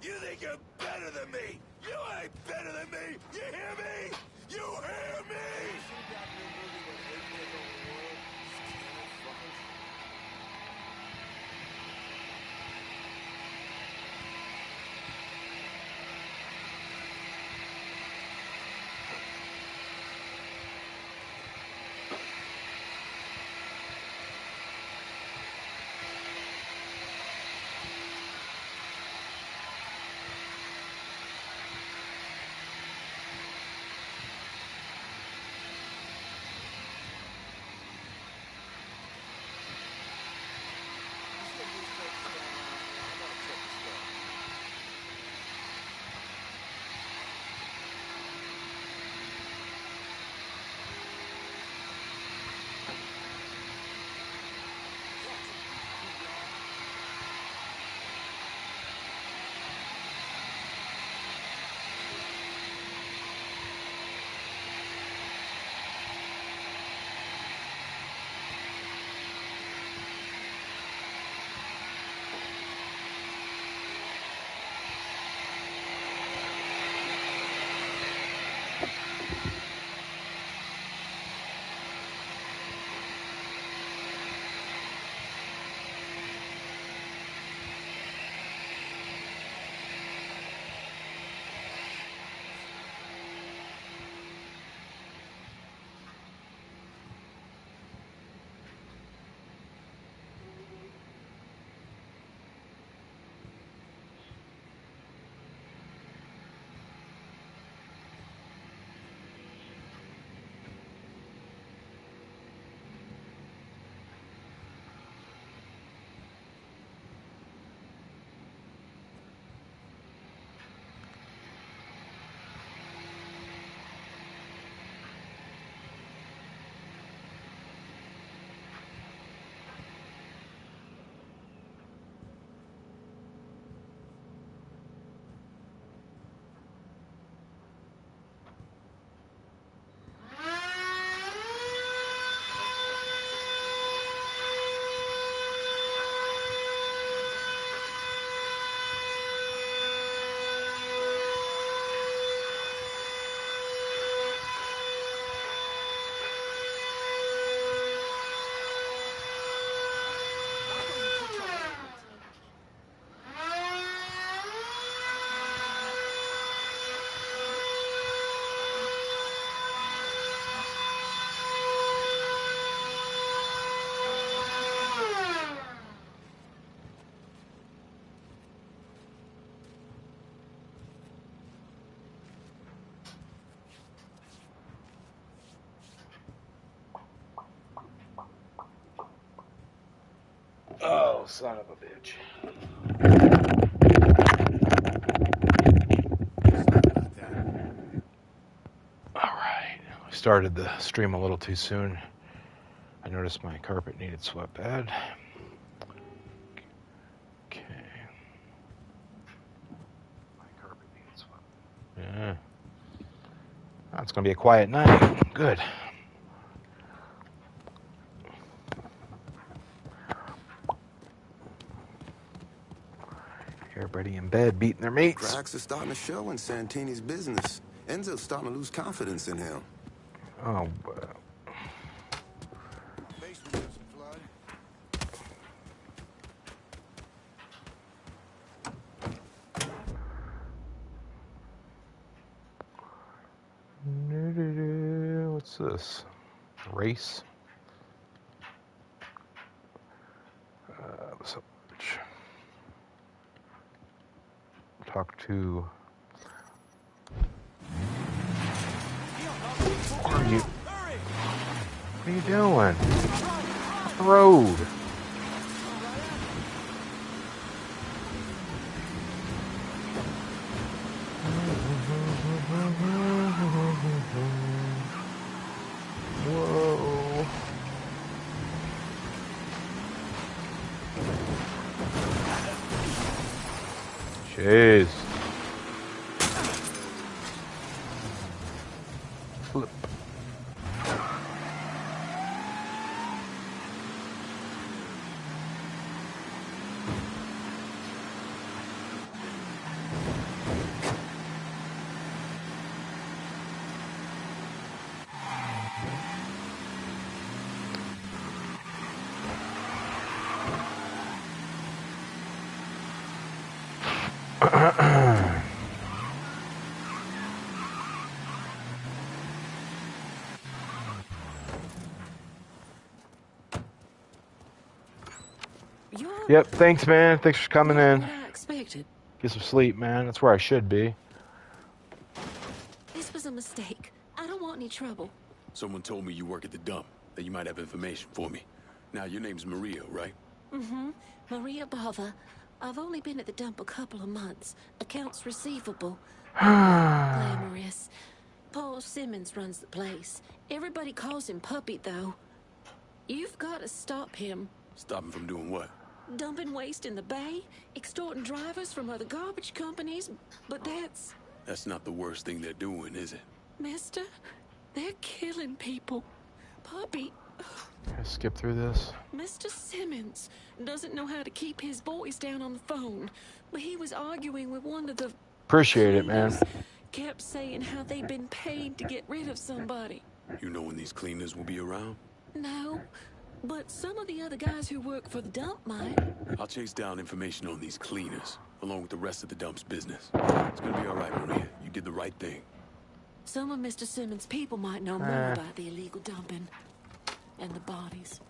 You think you're better than me? You ain't better than me! You hear me? You hear me? Oh, son of a bitch. Alright, I started the stream a little too soon. I noticed my carpet needed swept bad. Okay. My carpet needed swept. Yeah. Oh, it's going to be a quiet night. Good. Everybody in bed beating their mates. Cracks are starting to show in Santini's business. Enzo's starting to lose confidence in him. Oh, Basement got some flood. what's this? Race? So much. Talk to. What are you? What are you doing? Off the road. Whoa. Jeez. Flip. Yep, thanks, man. Thanks for coming in. What I expected. Get some sleep, man. That's where I should be. This was a mistake. I don't want any trouble. Someone told me you work at the dump, that you might have information for me. Now, your name's Maria, right? Mm-hmm. Maria Bother. I've only been at the dump a couple of months. Accounts receivable. Glamorous. Paul Simmons runs the place. Everybody calls him Puppy, though. You've got to stop him. Stop him from doing what? Dumping waste in the bay, extorting drivers from other garbage companies, but that's... That's not the worst thing they're doing, is it? Mister, they're killing people. Puppy... Can I skip through this? Mr. Simmons doesn't know how to keep his voice down on the phone, but he was arguing with one of the... Appreciate it, man. Kept saying how they'd been paid to get rid of somebody. You know when these cleaners will be around? No, but some of the other guys who work for the dump might. I'll chase down information on these cleaners, along with the rest of the dump's business. It's gonna be all right, Maria. You did the right thing. Some of Mr. Simmons' people might know more about the illegal dumping and the bodies.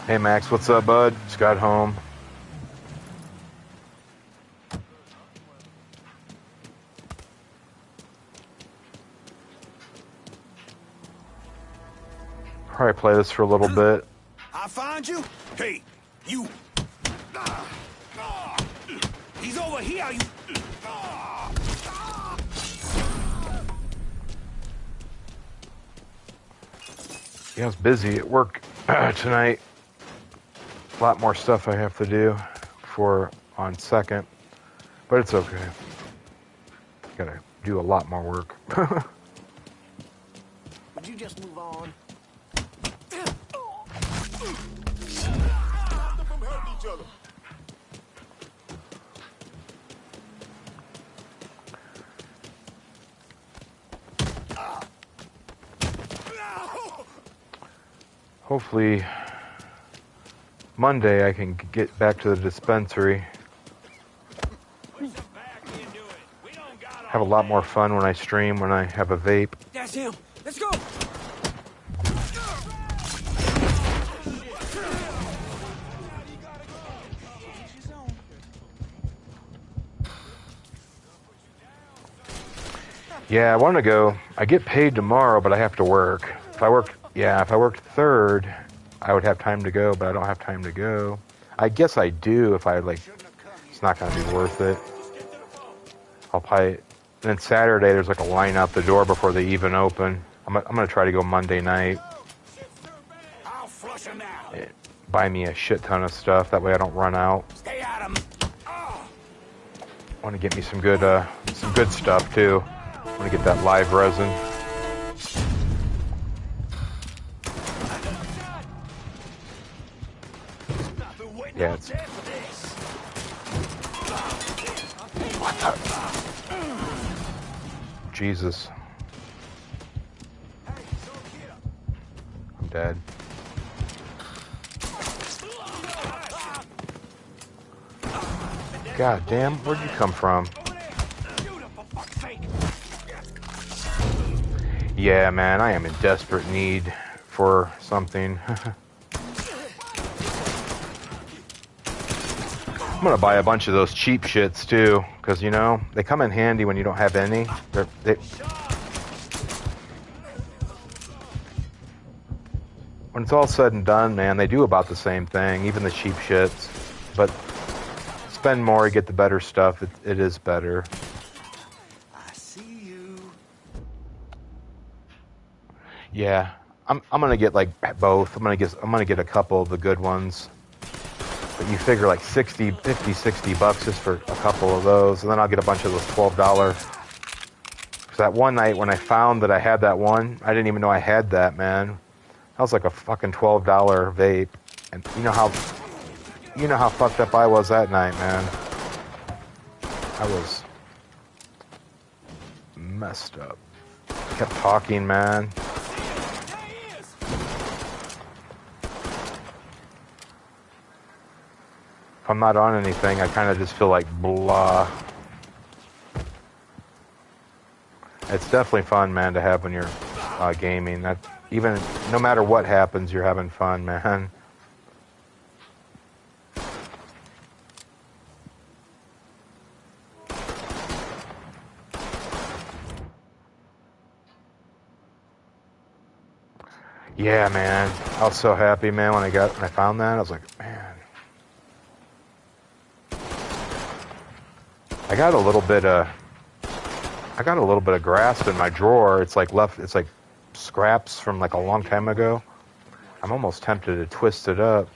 Hey, Max, what's up, bud? Just got home. Probably play this for a little bit. I find you? Hey, you. He's over here, you. Yeah, I was busy at work tonight. A lot more stuff I have to do for on second, but it's okay. Gotta do a lot more work. Would you just move on? Hopefully Monday I can get back to the dispensary. Have a lot more fun when I stream, when I have a vape. That's him. Let's go. Yeah, I want to go. I get paid tomorrow, but I have to work. If I worked third, I would have time to go, but I don't have time to go. I guess I do if I it's not going to be worth it. I'll probably, then Saturday there's like a line out the door before they even open. I'm going to try to go Monday night. Buy me a shit ton of stuff, that way I don't run out. Stay at him. Want to get me some good stuff too. I want to get that live resin. Yeah, it's... What the... Jesus. I'm dead. God damn, where'd you come from? Yeah, man, I am in desperate need for something. I'm gonna buy a bunch of those cheap shits too, because you know they come in handy when you don't have any. When it's all said and done, man, they do about the same thing, even the cheap shits. But spend more, you get the better stuff. It is better. I see you. Yeah, I'm gonna get like both. I'm gonna get a couple of the good ones. But you figure like 60, 50, 60 bucks just for a couple of those, and then I'll get a bunch of those $12. Because that one night when I found that I had that one, I didn't even know I had that, man. That was like a fucking $12 vape, and you know how fucked up I was that night, man. I was messed up. Kept talking, man. If I'm not on anything, I kind of just feel like blah. It's definitely fun, man, to have when you're gaming. That even no matter what happens, you're having fun, man. Yeah, man. I was so happy, man, when I found that. I was like, man. I got a little bit of grass in my drawer. It's like scraps from like a long time ago. I'm almost tempted to twist it up,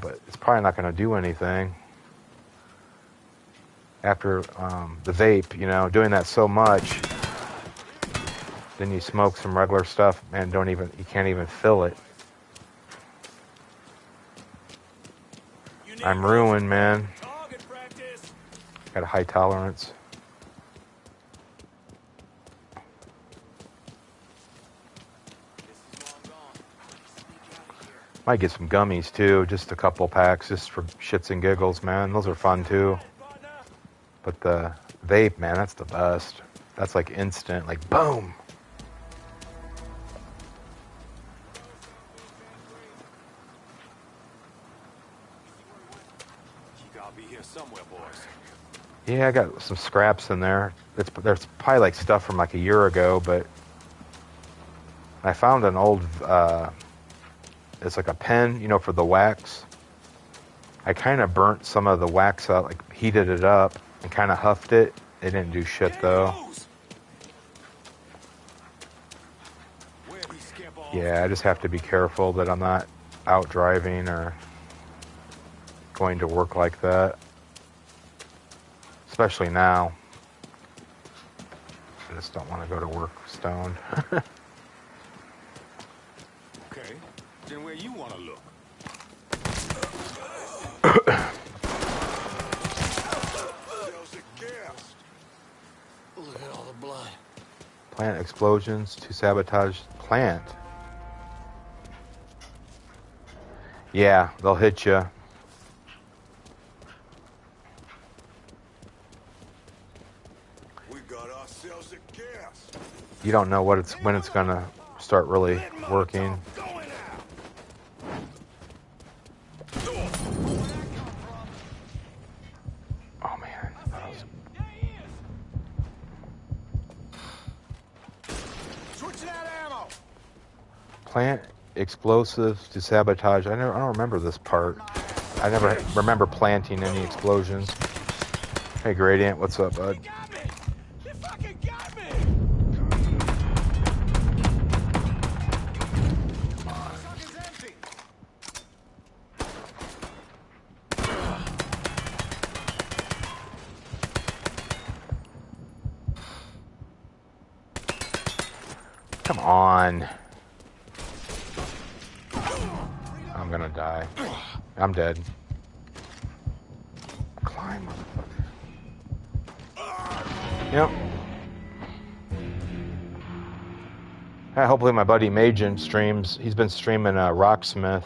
but it's probably not going to do anything. After the vape, you know, doing that so much, then you smoke some regular stuff and you can't even feel it. I'm ruined, man. Got a high tolerance. Might get some gummies too, just a couple packs, just for shits and giggles, man. Those are fun too. But the vape, man, that's the best. That's like instant, like boom. You gotta be here somewhere, boys. Yeah, I got some scraps in there. There's probably like stuff from like a year ago, but I found an old, it's like a pen, you know, for the wax. I kind of burnt some of the wax out, like heated it up and kind of huffed it. It didn't do shit though. Yeah, I just have to be careful that I'm not out driving or going to work like that. Especially now. I just don't want to go to work stoned. Okay, then where you want to look? Look at all the blood. Plant explosions to sabotage plant. Yeah, they'll hit you. We got ourselves a gas. You don't know when it's gonna start really working. Oh man. Switching out ammo. Plant explosives to sabotage. I don't remember this part. I never remember planting any explosions. Hey Gradient, what's up, bud? You fucking got me! Come on. I'm gonna die. I'm dead. Climb, motherfucker. Yep. Hopefully my buddy Majin streams. He's been streaming Rocksmith.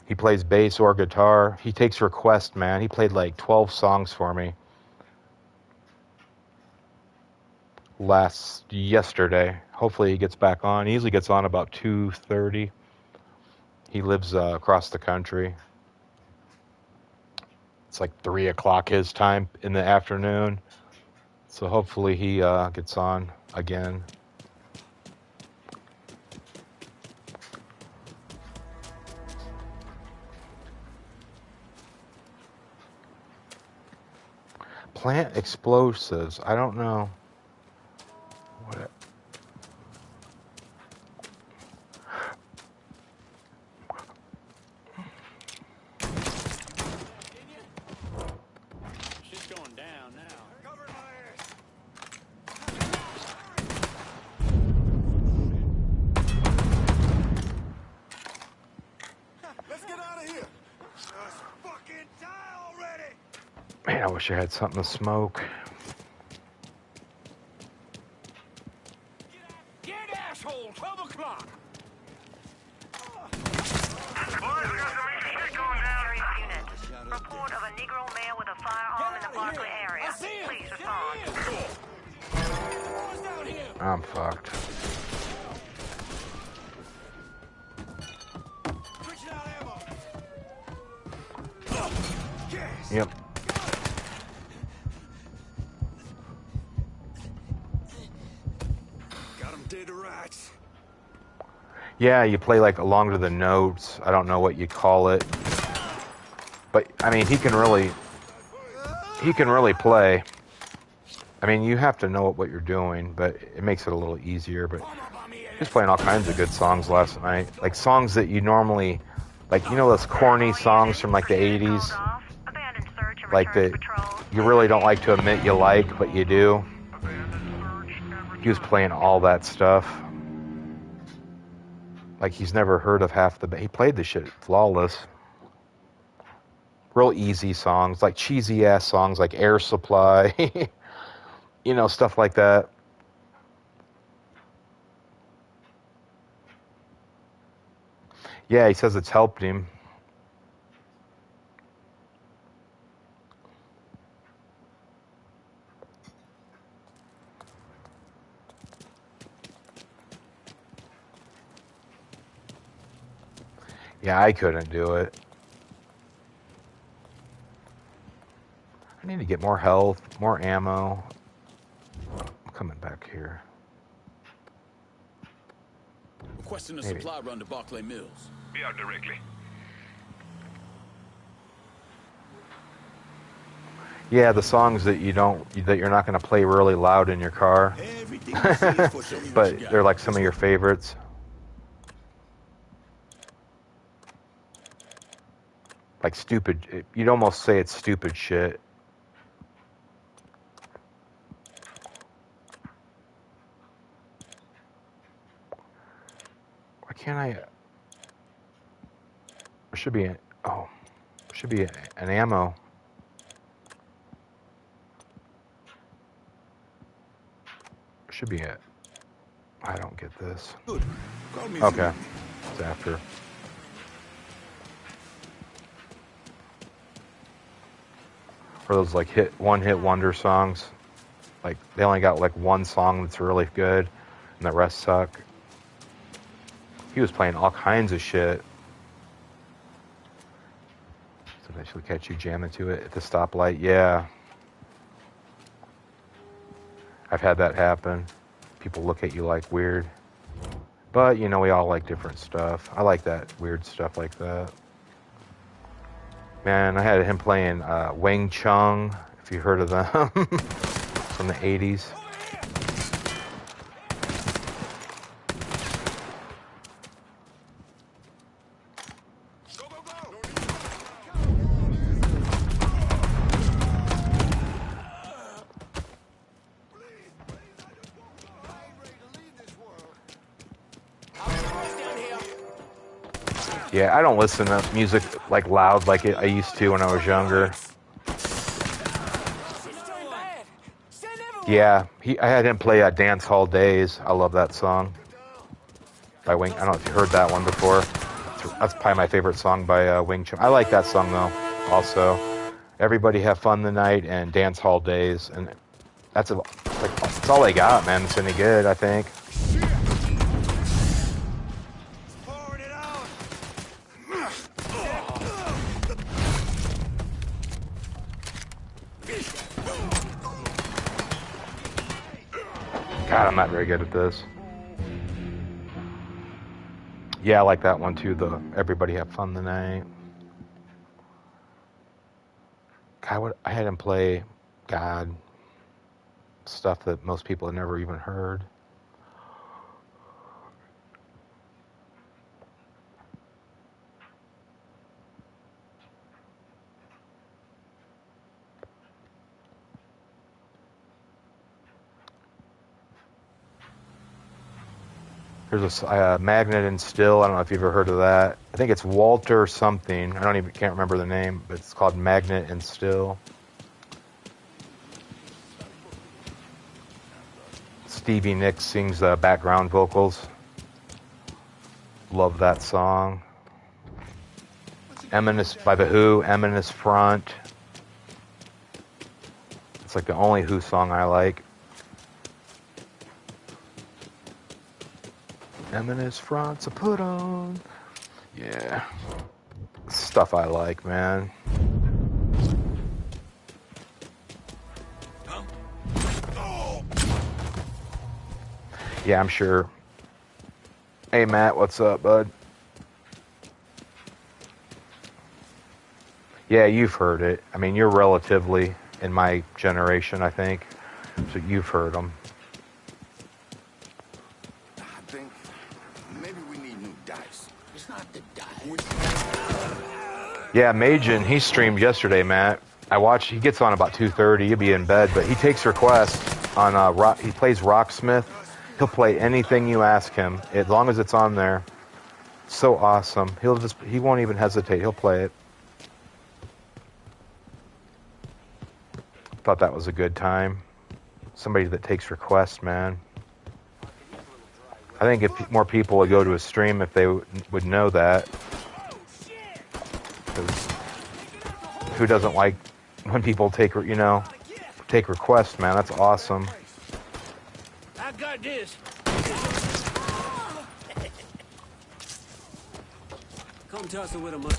He plays bass or guitar. He takes requests, man. He played like 12 songs for me yesterday. Hopefully he gets back on. He usually gets on about 2:30. He lives across the country. It's like 3 o'clock his time in the afternoon. So hopefully he gets on again. Plant explosives. I don't know. What? Shit's going down now. Cover my ass. Let's get out of here. Just fucking die already. Man, I wish I had something to smoke. Get asshole, 12 o'clock. Boys, we got some major shit going down. Unit. Report of a Negro male with a firearm in the Barclay area. I see him. Please Get respond. in. Boys down here. I'm fucked. Switching out ammo. Yep. Got him dead to rights. Yeah, you play like along to the notes. I don't know what you call it. But I mean, he can really play. I mean, you have to know what you're doing, but it makes it a little easier. But he's playing all kinds of good songs last night. Like songs that you normally, like, you know, those corny songs from like the 80s, like that you really don't like to admit you like, but you do. He was playing all that stuff. Like he's never heard of half the. He played the shit flawless. Real easy songs, like cheesy ass songs, like Air Supply, you know, stuff like that. Yeah, he says it's helped him. Yeah, I couldn't do it. I need to get more health, more ammo. I'm coming back here. Requesting a Maybe. supply run to Barclay Mills. Be out directly. Yeah, the songs that you're not going to play really loud in your car, Everything you say is for sure. but they're like some of your favorites. Like stupid, you'd almost say it's stupid shit. Why can't I? There should be an ammo. Should be it. I don't get this. Good. Call me Okay, it's after. Or those like one-hit wonder songs. Like they only got like one song that's really good, and the rest suck. He was playing all kinds of shit. So eventually catch you jamming to it at the stoplight. Yeah. I've had that happen. People look at you like weird. But, you know, we all like different stuff. I like that weird stuff like that. Man, I had him playing Wang Chung, if you heard of them, from the 80s. Go, go, go! Yeah, I don't listen to music like loud like I used to when I was younger. Yeah, I had him play Dance Hall Days. I love that song by Wing. I don't know if you heard that one before. It's That's probably my favorite song by Wing Chun. I like that song though. Also, Everybody Have Fun Tonight and Dance Hall Days, and that's all they got, man. It's any good, I think. Pouring it out. God, I'm not very good at this. Yeah, I like that one too. The Everybody Have Fun Tonight. God, I had him play stuff that most people had never even heard. There's a Magnet and Still. I don't know if you've ever heard of that. I think it's Walter something. Can't remember the name, but it's called Magnet and Still. Stevie Nicks sings background vocals. Love that song. Eminence by The Who, Eminence Front. It's like the only Who song I like. Eminence Front's a put on. Yeah. Stuff I like, man. Yeah, I'm sure. Hey, Matt, what's up, bud? Yeah, you've heard it. I mean, you're relatively in my generation, I think. So you've heard them. I think maybe we need new dice. It's not the dice. Yeah, Majin, he streamed yesterday, Matt. I watched. He gets on about 2:30. He'll be in bed, but he takes requests on rock. He plays Rocksmith. He'll play anything you ask him, as long as it's on there. So awesome. He won't even hesitate. He'll play it. Thought that was a good time. Somebody that takes requests, man. I think if more people would go to his stream, if they would know that. 'Cause who doesn't like when people take requests, man? That's awesome. I got this. Come tussle with him. You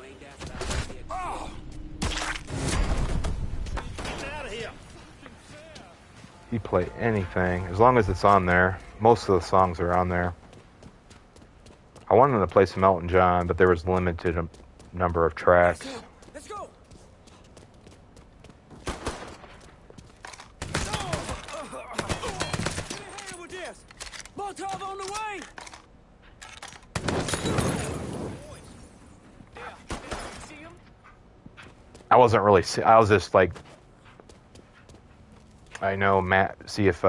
ain't that fast. Get out of here. He play anything as long as it's on there. Most of the songs are on there. I wanted him to play some Elton John, but there was limited number of tracks. Let's go. With this. Molotov on the way. I wasn't really. I was just like, I know Matt. See if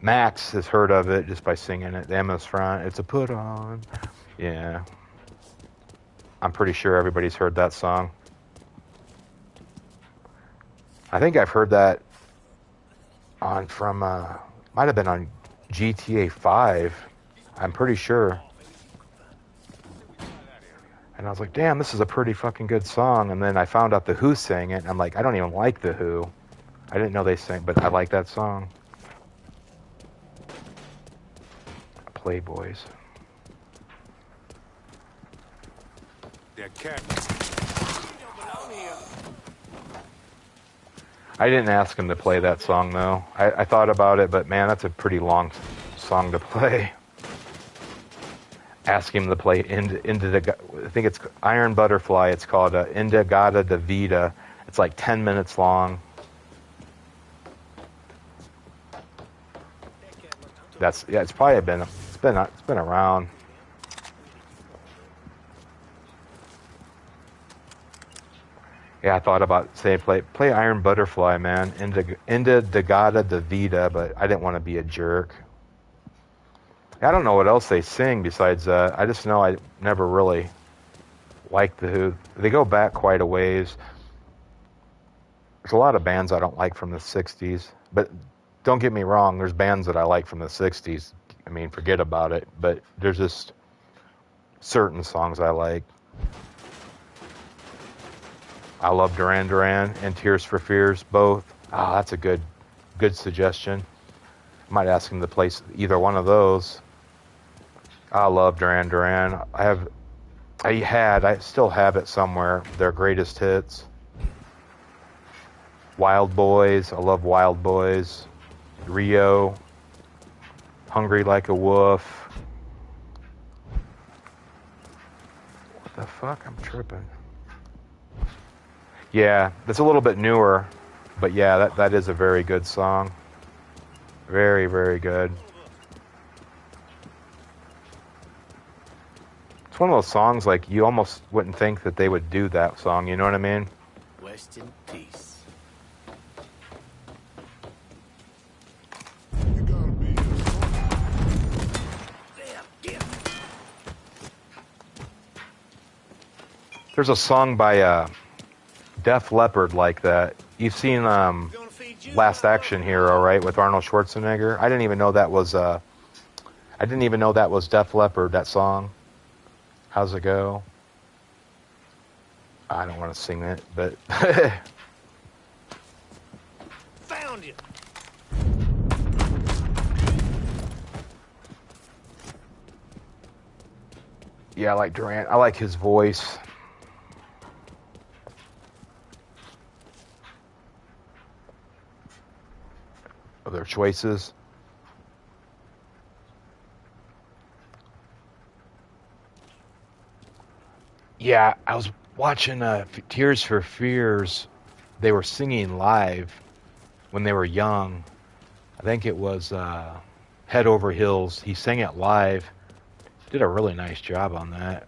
Max has heard of it just by singing it. The Emma's Front. It's a put on. Yeah. I'm pretty sure everybody's heard that song. I think I've heard that might have been on GTA 5. I'm pretty sure. And I was like, damn, this is a pretty fucking good song. And then I found out The Who sang it. And I'm like, I don't even like The Who. I didn't know they sang, but I like that song. Playboys. That cat. I didn't ask him to play that song, though. I thought about it, but man, that's a pretty long song to play. Ask him to play I think it's Iron Butterfly. It's called Indagata da Vida. It's like 10 minutes long. It's probably it's been around. Yeah, I thought about saying play Iron Butterfly, man. Indagata da Vida, but I didn't want to be a jerk. I don't know what else they sing besides that. I just know I never really liked The Who. They go back quite a ways. There's a lot of bands I don't like from the 60s. But don't get me wrong, there's bands that I like from the 60s. I mean, forget about it. But there's just certain songs I like. I love Duran Duran and Tears for Fears, both. Oh, that's a good suggestion. I might ask him to play either one of those. I love Duran Duran. I still have it somewhere. Their greatest hits. Wild Boys. I love Wild Boys. Rio. Hungry Like a Wolf. What the fuck? I'm tripping. Yeah, that's a little bit newer, but yeah, that is a very good song. Very, very good. It's one of those songs like you almost wouldn't think that they would do that song, you know what I mean? Rest in peace. There's a song by Def Leppard like that. You've seen Last Action Hero, right, with Arnold Schwarzenegger? I didn't even know that was Def Leppard, that song. How's it go? I don't want to sing it, but Found you. yeah, I like Durant. I like his voice. Other choices. Yeah, I was watching Tears for Fears. They were singing live when they were young. I think it was Head Over Heels. He sang it live. Did a really nice job on that.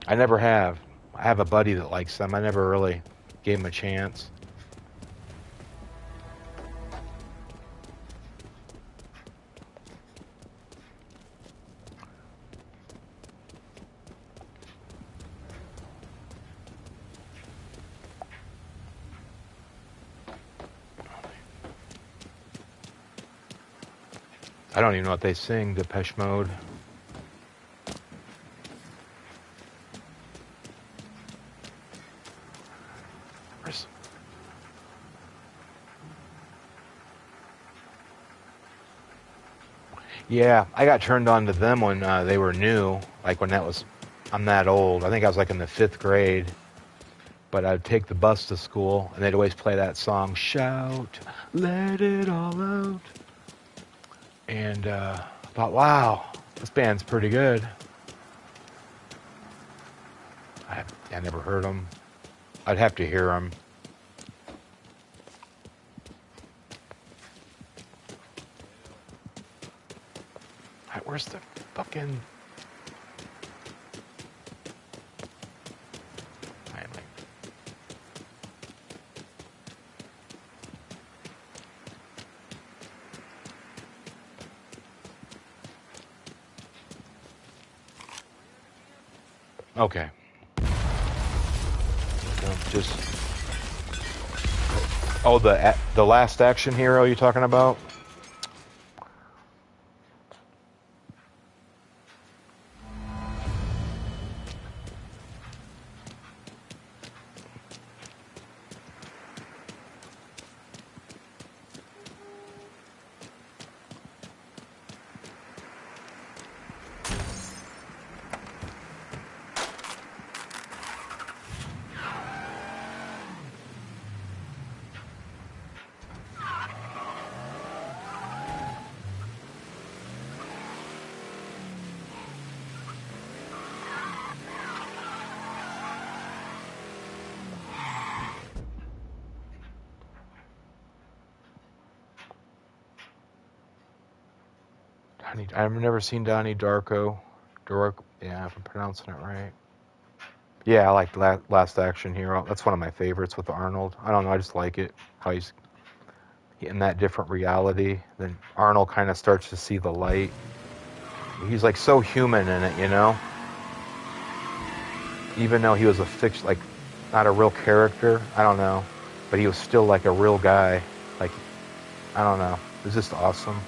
I never have. I have a buddy that likes them. I never really gave him a chance. I don't even know what they sing, Depeche Mode. Yeah, I got turned on to them when they were new, like when I'm that old. I think I was like in the 5th grade. But I'd take the bus to school, and they'd always play that song, Shout, Let It All Out. And I thought, wow, this band's pretty good. I never heard them. I'd have to hear them. Where's the fucking... Okay. Just... Oh, the Last Action Hero you're talking about? I've never seen Donnie Darko. Yeah, if I'm pronouncing it right. Yeah, I like Last Action Hero. That's one of my favorites with Arnold. I don't know, I just like it. How he's in that different reality. Then Arnold kind of starts to see the light. He's like so human in it, you know? Even though he was a fiction, like not a real character, I don't know. But he was still like a real guy. Like, I don't know. It was just awesome.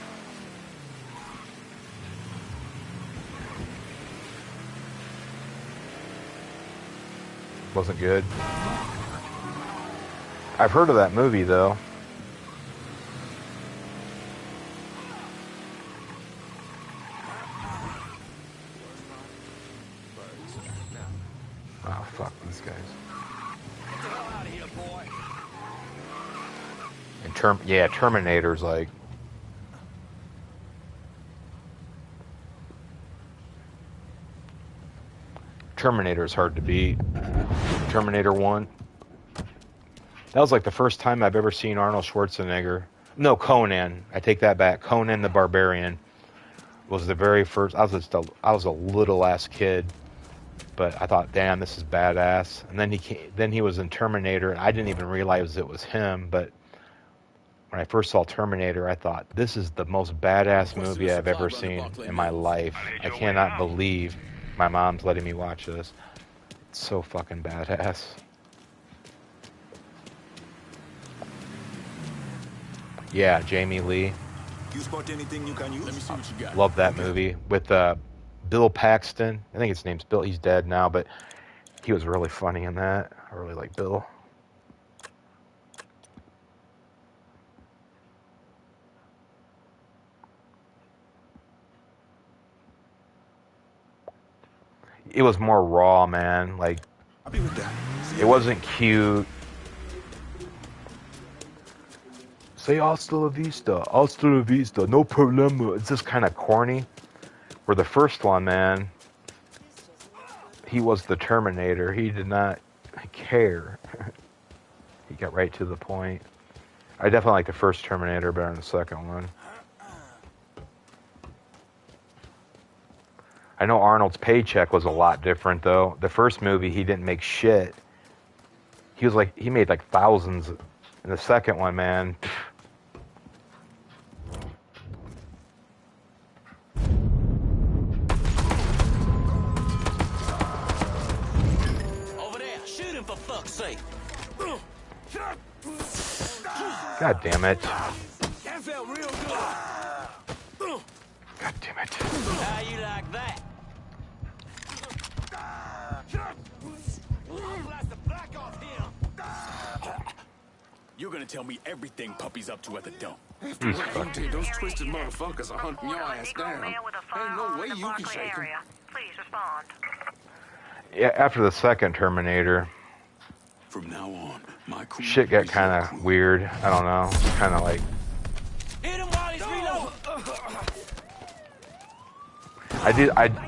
Wasn't good. I've heard of that movie though. Oh fuck these guys. Get the hell out of here, boy. And Terminator's like. Terminator's hard to beat. Terminator 1. That was like the first time I've ever seen Arnold Schwarzenegger. No, Conan. I take that back. Conan the Barbarian was the very first. I was a little ass kid, but I thought, damn, this is badass. And then he was in Terminator, and I didn't even realize it was him. But when I first saw Terminator, I thought, this is the most badass movie I've ever seen in my life. I cannot believe my mom's letting me watch this. It's so fucking badass. Yeah, Jamie Lee. You spot anything you can use? Let me see what you got. Love that movie with Bill Paxton. I think his name's Bill. He's dead now, but he was really funny in that. I really like Bill. It was more raw, man. Like, I'll be with that. it wasn't cute. Say hasta la vista, no problema. It's just kind of corny. Where the first one, man, he was the Terminator. He did not care. He got right to the point. I definitely like the first Terminator better than the second one. I know Arnold's paycheck was a lot different, though. The first movie, he didn't make shit. He made like thousands. In the second one, man, Over there, shoot him for fuck's sake. God damn it. That felt real good. God damn it. How you like that? I'll blast the black off him. You're gonna tell me everything Puppy's up to at the dump. He's fucking. Those twisted motherfuckers are hunting your Report of a ass Negro down. male with a Ain't no firearm way in the you can Barclay shake him. area. Please respond. Yeah, after the second Terminator, From now on, my crew. shit got is kind your of crew. weird. I don't know. Kind of like. Hit him while he's reloading.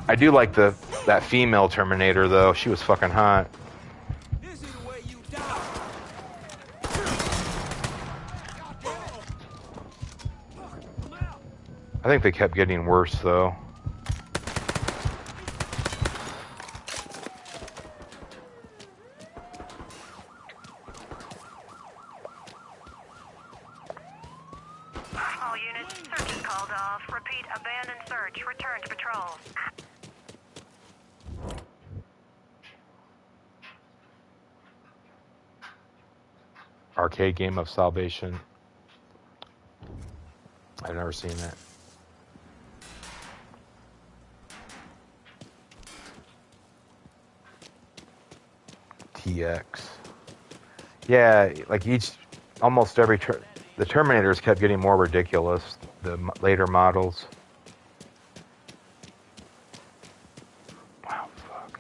I do like that female Terminator though. She was fucking hot. This is the way you die. I think they kept getting worse though. All units, search is called off. Repeat, abandoned search. Return to patrols. Arcade game of salvation. I've never seen that. TX. Yeah, like almost every the Terminators kept getting more ridiculous. The later models. Wow, fuck.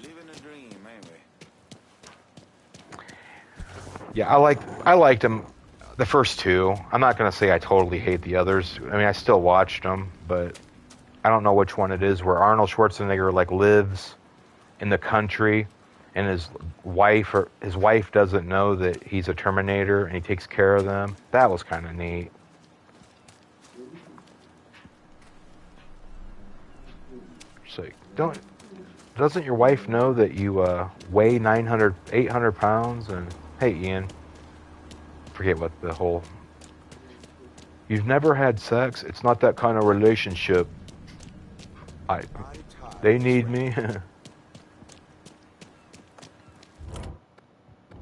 Living a dream, ain't we? Yeah, I liked them, the first two. I'm not gonna say I totally hate the others. I mean, I still watched them, but I don't know which one it is. Where Arnold Schwarzenegger like lives in the country, and his wife doesn't know that he's a Terminator, and he takes care of them. That was kind of neat. It's like, doesn't your wife know that you weigh 800 pounds? And hey, Ian, forget what the whole. You've never had sex? It's not that kind of relationship. They need me.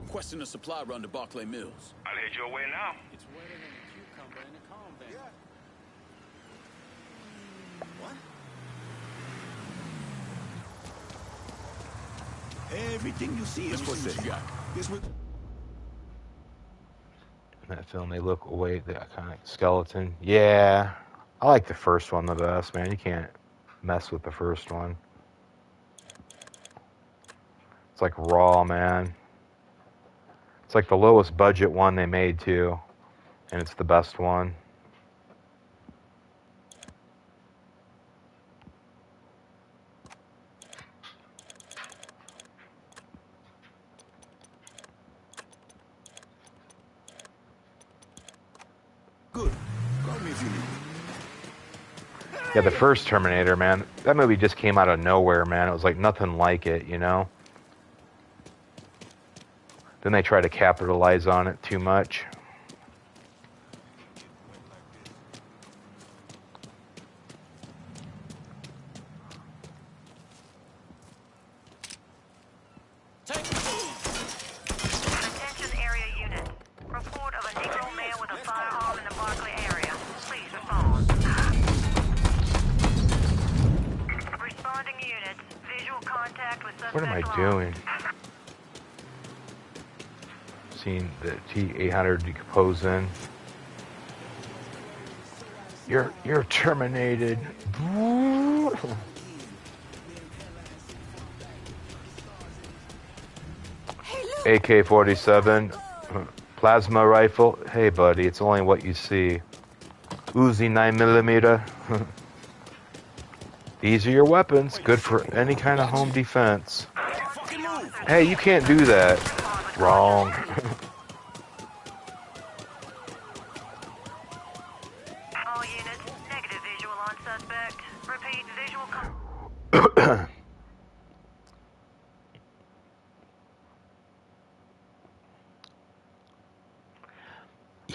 Question a supply run to Barclay Mills. I'll head your way now. It's wetter than a cucumber in a calm down. Everything you see is What you got? This was In that film, they look away the iconic skeleton. Yeah, I like the first one the best, man. You can't mess with the first one. It's like raw, man. It's like the lowest budget one they made too, and it's the best one. good. Call me if you need me. Yeah, the first Terminator, man. That movie just came out of nowhere, man. It was like nothing like it, you know? Then they try to capitalize on it too much. Attention area unit. Report of a Negro male with a firearm in the Barclay area. Please respond. Responding units. Visual contact with suspect What am I lost. doing? Seeing the T-800 decomposing. You're terminated. AK-47, plasma rifle. Hey, buddy, it's only what you see. Uzi 9mm. These are your weapons. Good for any kind of home defense. Hey, you can't do that. Wrong. All units. Negative visual on suspect. Repeat visual.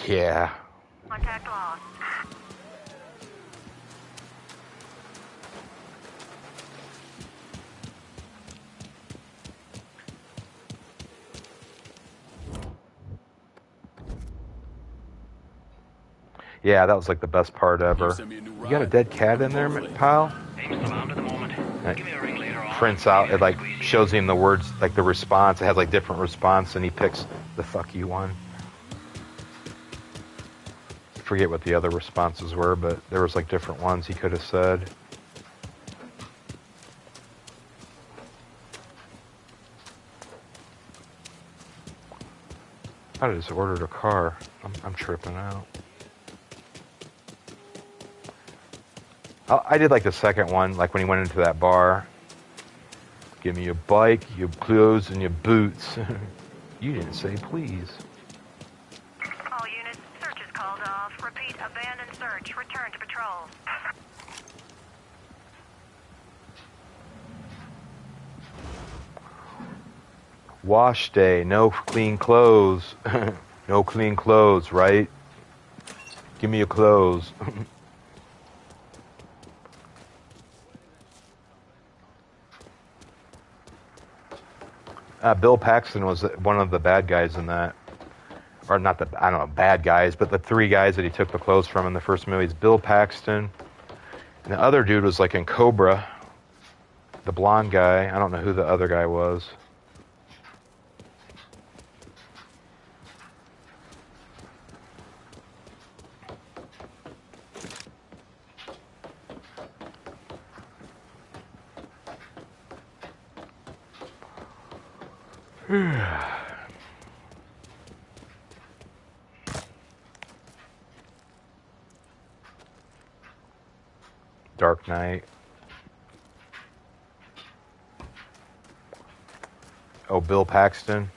Yeah. Contact lost. Yeah, that was like the best part ever. You got a dead cat in there, pal? It prints out, it like shows him the words, like the response. It has like different response, and he picks the fuck you one. I forget what the other responses were, but there was like different ones he could have said. I just ordered a car. I'm tripping out. I did like the second one, like when he went into that bar. Give me your bike, your clothes, and your boots. You didn't say please. All units. Search is called off. Repeat. Abandon search. Return to patrol. Wash day, no clean clothes. No clean clothes, right? Give me your clothes. Bill Paxton was one of the bad guys in that. Or not the, I don't know, bad guys, but the three guys that he took the clothes from in the first movie is Bill Paxton. And the other dude was like in Cobra. The blonde guy. I don't know who the other guy was. Dark Knight. Oh, Bill Paxton.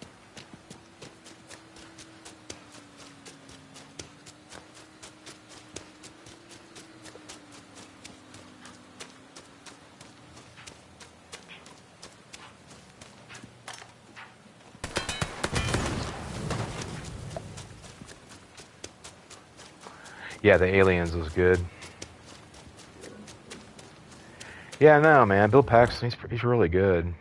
Yeah, the Aliens was good. Yeah, no, man. Bill Paxton, he's really good.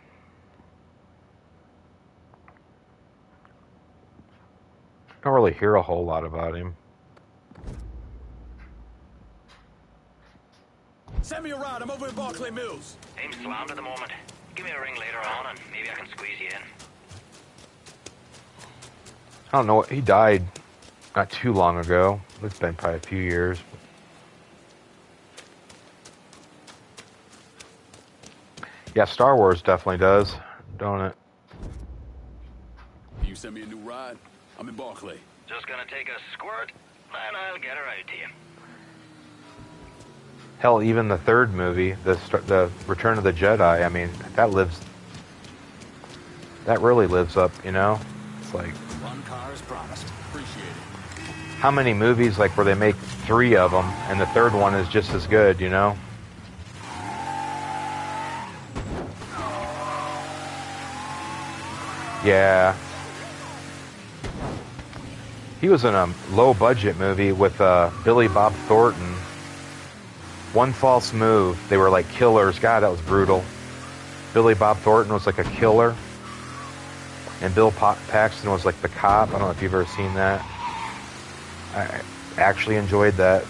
Don't really hear a whole lot about him. Send me a ride. I'm over in Barclay Mills. Aim slammed at the moment. Give me a ring later on and maybe I can squeeze you in. I don't know what he died not too long ago. It's been probably a few years. Yeah, Star Wars definitely does, don't it? You send me a new ride? I'm in Barclay. Just gonna take a squirt, and I'll get her out to you. Hell, even the third movie, the Return of the Jedi, I mean, that really lives up, you know? It's like, One car is promised. Appreciate it. how many movies, like, where they make 3 of them, and the third one is just as good, you know? Yeah. He was in a low-budget movie with Billy Bob Thornton. One False Move. They were like killers. God, that was brutal. Billy Bob Thornton was like a killer. And Bill Paxton was like the cop. I don't know if you've ever seen that. I actually enjoyed that.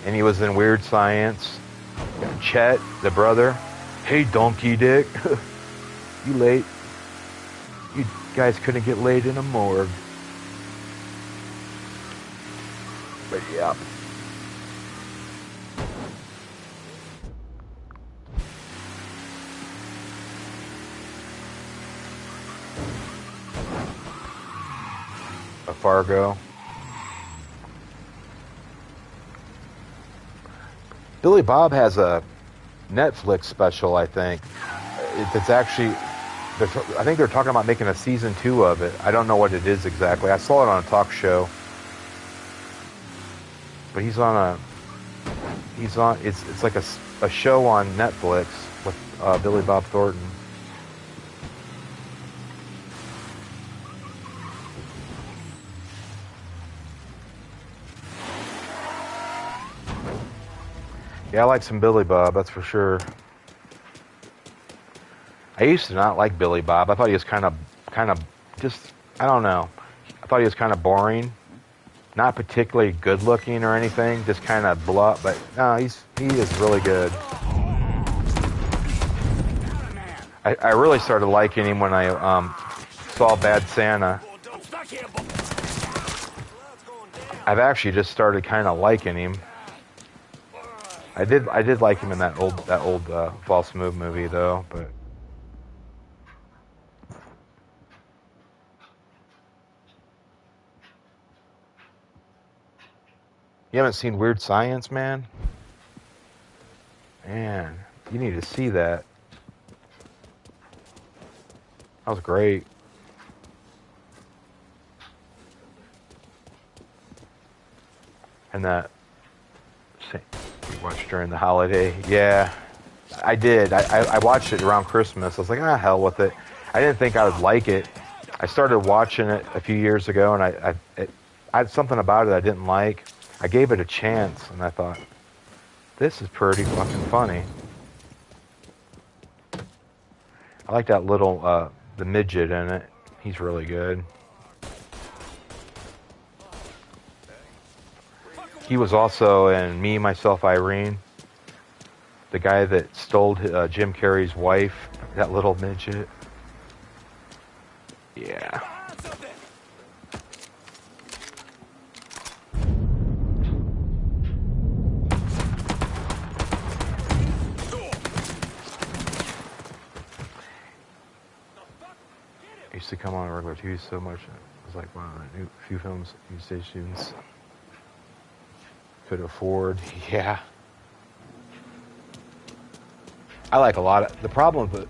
And he was in Weird Science. Chet, the brother. Hey, donkey dick. You late? You guys couldn't get laid in a morgue. But yeah. A Fargo. Billy Bob has a Netflix special, I think. It's actually, I think they're talking about making a season 2 of it. I don't know what it is exactly. I saw it on a talk show. But it's like a show on Netflix with Billy Bob Thornton. Yeah, I like some Billy Bob, that's for sure. I used to not like Billy Bob. I thought he was kind of just, I don't know. I thought he was kind of boring. Not particularly good looking or anything, just kind of blunt, but no, he is really good. I really started liking him when I saw Bad Santa. I've actually just started kind of liking him. I did like him in that old False Move movie though, but you haven't seen Weird Science, man? Man, you need to see that. That was great. And that we watched during the holiday. Yeah, I did. I watched it around Christmas. I was like, hell with it. I didn't think I would like it. I started watching it a few years ago, and I had something about it I didn't like. I gave it a chance, and I thought, this is pretty fucking funny. I like that little, the midget in it. He's really good. He was also in Me, Myself, Irene. The guy that stole Jim Carrey's wife, that little midget. Yeah. I used to come on regular TV so much. It was like one of the few films these stations could afford. Yeah. I like a lot of the problem with